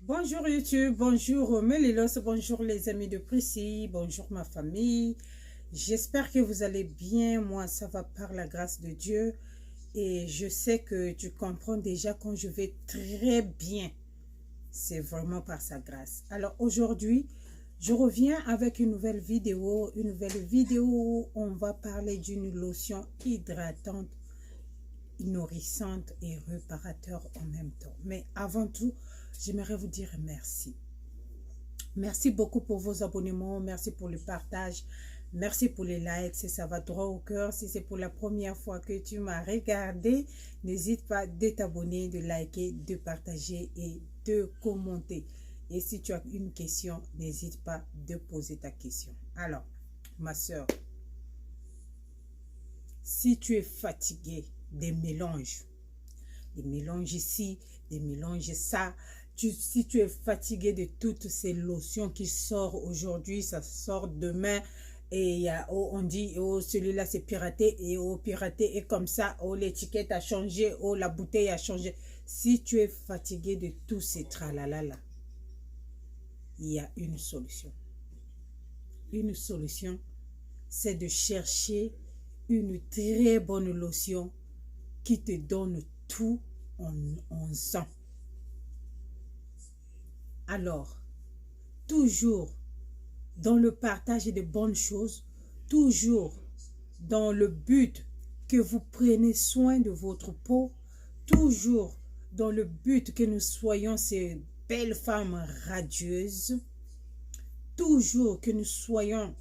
Bonjour YouTube, bonjour Melilos, bonjour les amis de Prissy, bonjour ma famille. J'espère que vous allez bien, moi ça va par la grâce de Dieu et je sais que tu comprends déjà quand je vais très bien. C'est vraiment par sa grâce. Alors aujourd'hui, je reviens avec une nouvelle vidéo. Où on va parler d'une lotion hydratante, nourrissante et réparateur en même temps. Mais avant tout, j'aimerais vous dire merci. Merci beaucoup pour vos abonnements, merci pour le partage, merci pour les likes, ça va droit au cœur. Si c'est pour la première fois que tu m'as regardé, n'hésite pas de t'abonner, de liker, de partager et de commenter. Et si tu as une question, n'hésite pas de poser ta question. Alors, ma soeur, si tu es fatigué des mélanges ici, des mélanges ça, si tu es fatigué de toutes ces lotions qui sortent aujourd'hui, ça sort demain, et on dit, oh, celui-là c'est piraté, et oh, piraté est comme ça, oh, l'étiquette a changé, oh, la bouteille a changé. Si tu es fatigué de tous ces tralala là, il y a une solution. Une solution, c'est de chercher une très bonne lotion qui te donne tout en sang. Alors, toujours dans le partage de bonnes choses, toujours dans le but que vous prenez soin de votre peau, toujours dans le but que nous soyons ces belles femmes radieuses, toujours que nous soyons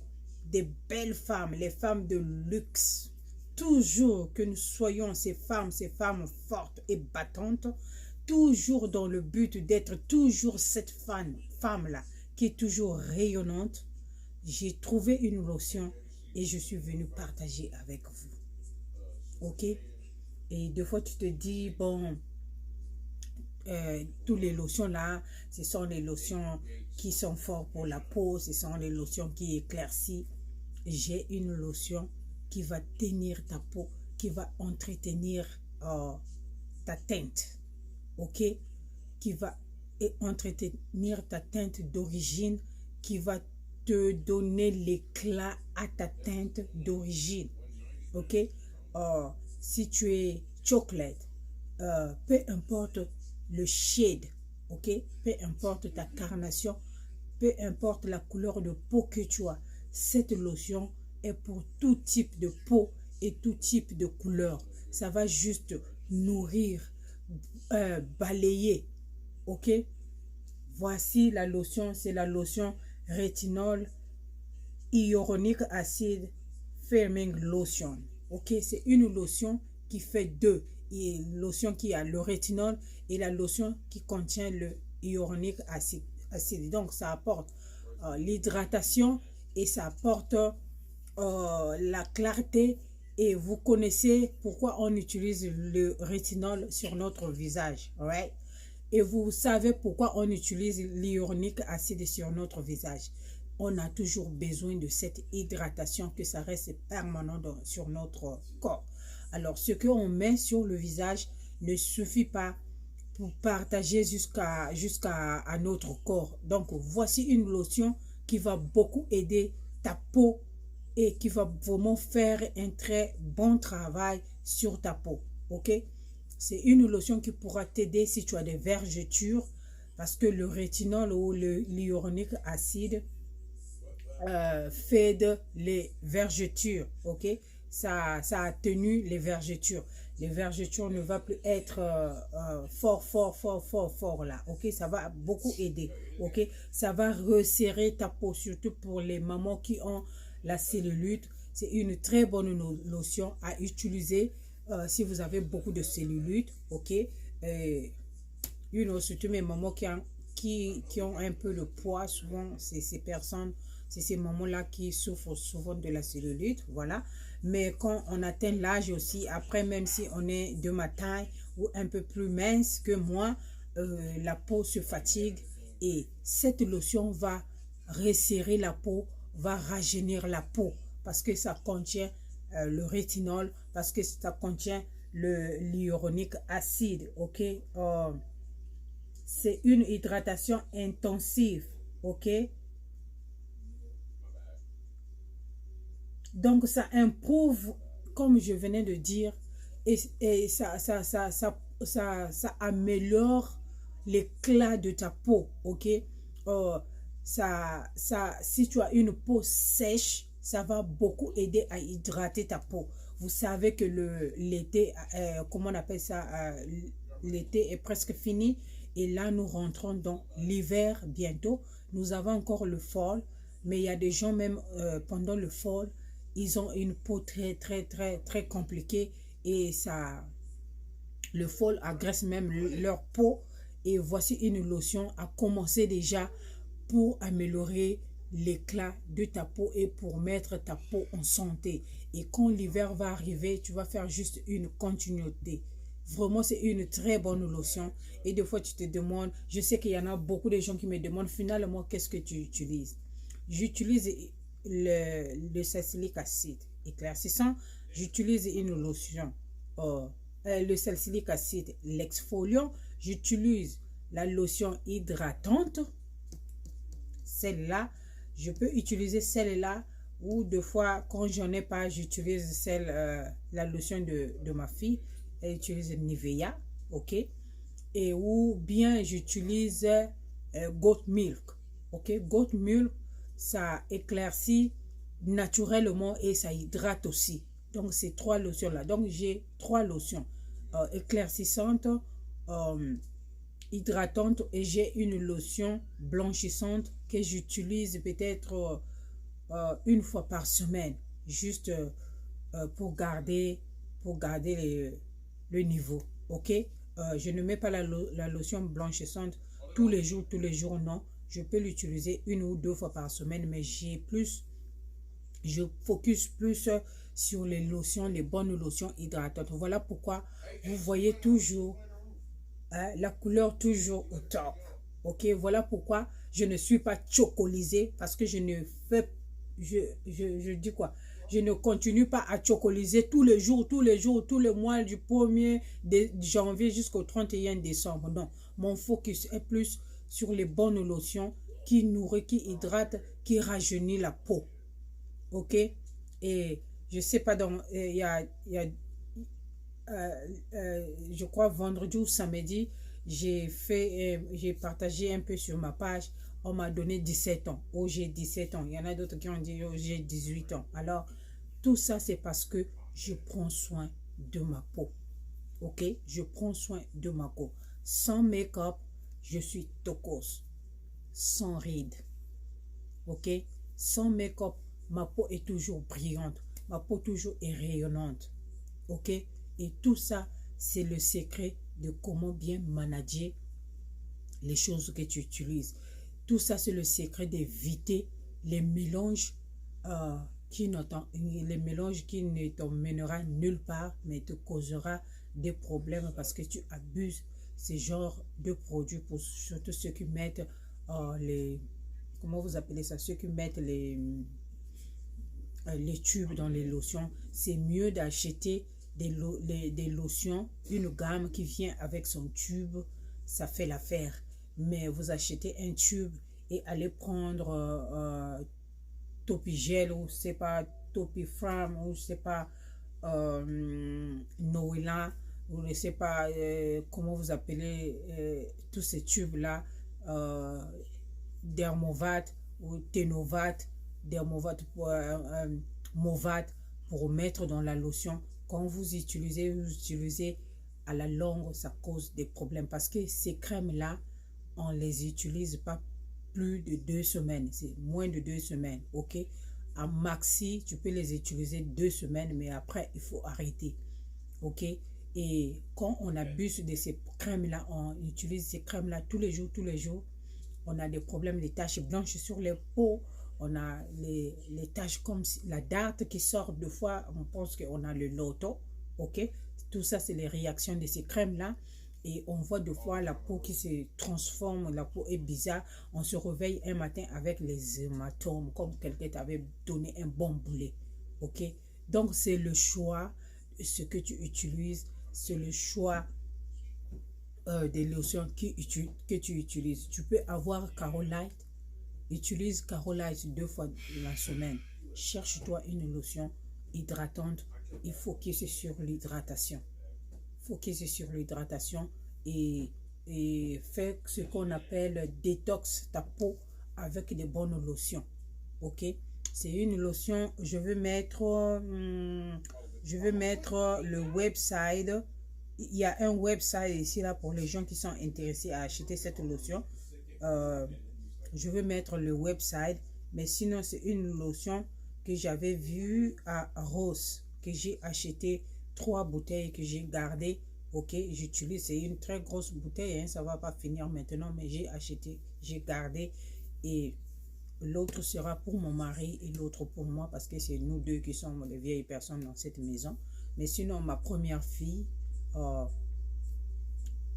des belles femmes, les femmes de luxe, toujours que nous soyons ces femmes fortes et battantes, toujours dans le but d'être toujours cette femme-là qui est toujours rayonnante. J'ai trouvé une lotion et je suis venue partager avec vous. Ok? Et des fois, tu te dis, bon, tous les lotions là, ce sont les lotions qui sont fortes pour la peau, ce sont les lotions qui éclaircissent. J'ai une lotion qui va tenir ta peau, qui va entretenir ta teinte, ok, qui va entretenir ta teinte d'origine, qui va te donner l'éclat à ta teinte d'origine, ok. Si tu es chocolate, peu importe le shade, ok, peu importe ta carnation, peu importe la couleur de peau que tu as, cette lotion est pour tout type de peau et tout type de couleur. Ça va juste nourrir, balayer, ok. Voici la lotion, c'est la lotion rétinol hyaluronic acid firming lotion, ok. C'est une lotion qui fait deux, et lotion qui a le rétinol et la lotion qui contient le hyaluronic acid. Donc ça apporte l'hydratation et ça apporte la clarté. Et vous connaissez pourquoi on utilise le rétinol sur notre visage, right? Et vous savez pourquoi on utilise l'hyaluronic acide sur notre visage. On a toujours besoin de cette hydratation, que ça reste permanent sur notre corps. Alors, ce qu'on met sur le visage ne suffit pas pour partager jusqu'à notre corps. Donc, voici une lotion qui va beaucoup aider ta peau et qui va vraiment faire un très bon travail sur ta peau, ok. C'est une lotion qui pourra t'aider si tu as des vergetures, parce que le rétinol ou l'hyaluronic acide fait les vergetures, ok. Ça atténue les vergetures. Les vergetures ne va plus être fort là, ok. Ça va beaucoup aider, ok. Ça va resserrer ta peau, surtout pour les mamans qui ont la cellulite. C'est une très bonne lotion à utiliser si vous avez beaucoup de cellulite, ok. Surtout mes mamans qui ont un peu de poids, souvent c'est ces personnes, c'est ces mamans-là qui souffrent souvent de la cellulite, voilà. Mais quand on atteint l'âge aussi, après, même si on est de ma taille ou un peu plus mince que moi, la peau se fatigue et cette lotion va resserrer la peau, va rajeunir la peau, parce que ça contient le rétinol, parce que ça contient l'hyaluronic acide, ok. c'est une hydratation intensive, ok? Donc, ça improuve, comme je venais de dire, et ça améliore l'éclat de ta peau, ok? Euh, si tu as une peau sèche, ça va beaucoup aider à hydrater ta peau. Vous savez que l'été, comment on appelle ça, l'été est presque fini. Et là, nous rentrons dans l'hiver bientôt. Nous avons encore le fall, mais il y a des gens même pendant le fall, ils ont une peau très compliquée et le fall agresse même leur peau. Et voici une lotion à commencer déjà pour améliorer l'éclat de ta peau et pour mettre ta peau en santé. Et quand l'hiver va arriver, tu vas faire juste une continuité. Vraiment, c'est une très bonne lotion. Et des fois, tu te demandes, je sais qu'il y en a beaucoup de gens qui me demandent finalement, qu'est-ce que tu utilises? J'utilise le salicylique acide éclaircissant. J'utilise une lotion, le salicylique acide, l'exfoliant. J'utilise la lotion hydratante. Celle-là, je peux utiliser celle-là ou deux fois, quand j'en ai pas, j'utilise la lotion de ma fille. Elle utilise Nivea, ok? Et ou bien j'utilise Goat Milk, ok? Goat Milk, ça éclaircit naturellement et ça hydrate aussi. Donc, ces trois lotions-là. Donc, j'ai trois lotions éclaircissantes, hydratante et j'ai une lotion blanchissante que j'utilise peut-être une fois par semaine, juste pour garder le niveau, ok? Je ne mets pas la lotion blanchissante tous les jours, non. Je peux l'utiliser une ou deux fois par semaine, mais je focus plus sur les lotions, les bonnes lotions hydratantes. Voilà pourquoi vous voyez toujours la couleur toujours au top. Ok, voilà pourquoi je ne suis pas chocolisée, parce que je ne fais, je dis quoi? Je ne continue pas à chocoliser tous les jours, tous les mois du 1er janvier jusqu'au 31 décembre. Non, mon focus est plus sur les bonnes lotions qui nourrissent, qui hydratent, qui rajeunissent la peau. Ok, et je sais pas, il y a je crois vendredi ou samedi, j'ai partagé un peu sur ma page. On m'a donné 17 ans. Oh, j'ai 17 ans. Il y en a d'autres qui ont dit, oh, j'ai 18 ans. Alors, tout ça, c'est parce que je prends soin de ma peau. Ok? Je prends soin de ma peau. Sans make-up, je suis tocos. Sans rides. Ok? Sans make-up, ma peau est toujours brillante. Ma peau toujours est rayonnante. Ok? Et tout ça, c'est le secret de comment bien manager les choses que tu utilises. Tout ça, c'est le secret d'éviter les mélanges qui ne t'emmènera nulle part, mais te causera des problèmes parce que tu abuses ces genres de produits, pour surtout ceux qui mettent comment vous appelez ça, ceux qui mettent les tubes dans les lotions. C'est mieux d'acheter des lotions, une gamme qui vient avec son tube, ça fait l'affaire. Mais vous achetez un tube et allez prendre Topigel ou c'est pas Topifram ou c'est pas Noëlla ou je sais pas comment vous appelez tous ces tubes là, Dermovat ou Tenovat, Dermovat pour Movat pour mettre dans la lotion. Quand vous utilisez à la longue, ça cause des problèmes parce que ces crèmes-là, on ne les utilise pas plus de 2 semaines. C'est moins de 2 semaines, ok? En maxi, tu peux les utiliser 2 semaines, mais après, il faut arrêter, ok? Et quand on abuse de ces crèmes-là, on utilise ces crèmes-là tous les jours, on a des problèmes, des taches blanches sur les peaux, on a les taches comme la date qui sort deux fois, on pense qu'on a le loto, ok? Tout ça, c'est les réactions de ces crèmes-là. Et on voit deux fois la peau qui se transforme, la peau est bizarre. On se réveille un matin avec les hématomes, comme quelqu'un t'avait donné un bon boulet, ok? Donc, c'est le choix, ce que tu utilises, c'est le choix des lotions que tu utilises. Tu peux avoir Carolite. Utilise Carolite 2 fois la semaine. Cherche-toi une lotion hydratante et focus sur l'hydratation. Focus sur l'hydratation et, fais ce qu'on appelle détox ta peau avec des bonnes lotions. Ok? C'est une lotion, je vais mettre le website. Il y a un website ici là pour les gens qui sont intéressés à acheter cette lotion. Je vais mettre le website, mais sinon c'est une lotion que j'avais vue à Rose, que j'ai acheté 3 bouteilles que j'ai gardées. Ok, j'utilise, c'est une très grosse bouteille, hein, ça va pas finir maintenant, mais j'ai acheté, j'ai gardé, et l'autre sera pour mon mari et l'autre pour moi parce que c'est nous deux qui sommes les vieilles personnes dans cette maison. Mais sinon ma première fille,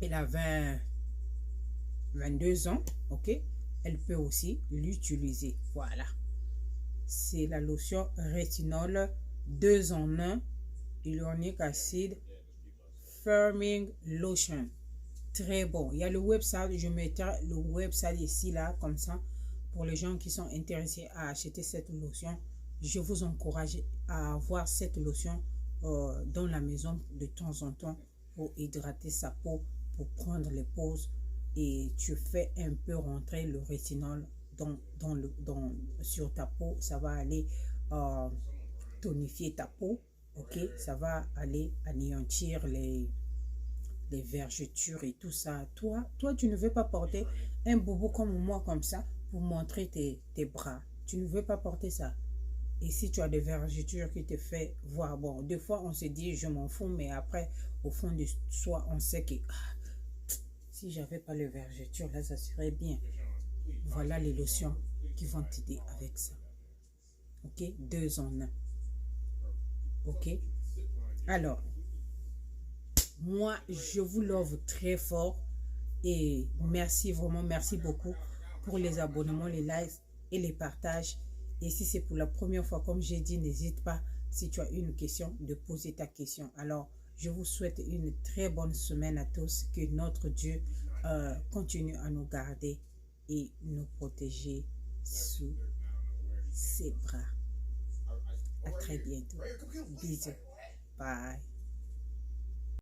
elle a 22 ans, ok, elle peut aussi l'utiliser. Voilà, c'est la lotion rétinol 2 en 1 hyaluronic acid firming lotion. Très bon. Il y a le website, je mettrai le website ici là comme ça pour les gens qui sont intéressés à acheter cette lotion. Je vous encourage à avoir cette lotion dans la maison de temps en temps pour hydrater sa peau, pour prendre les pauses, et tu fais un peu rentrer le rétinol sur ta peau. Ça va aller tonifier ta peau. Ok, ça va aller anéantir les vergetures et tout ça. Toi, tu ne veux pas porter un bobo comme moi, comme ça, pour montrer tes bras. Tu ne veux pas porter ça. Et si tu as des vergetures qui te fait voir, bon, des fois on se dit je m'en fous, mais après, au fond de soi, on sait que si j'avais pas les vergetures, là, ça serait bien. Voilà les lotions qui vont t'aider avec ça. Ok, 2 en 1. Ok, alors, moi, je vous love très fort et merci, vraiment, merci beaucoup pour les abonnements, les likes et les partages. Et si c'est pour la première fois, comme j'ai dit, n'hésite pas, si tu as une question, de poser ta question. Alors, je vous souhaite une très bonne semaine à tous. Que notre Dieu continue à nous garder et nous protéger sous ses bras. À très bientôt. Bisous. Bye.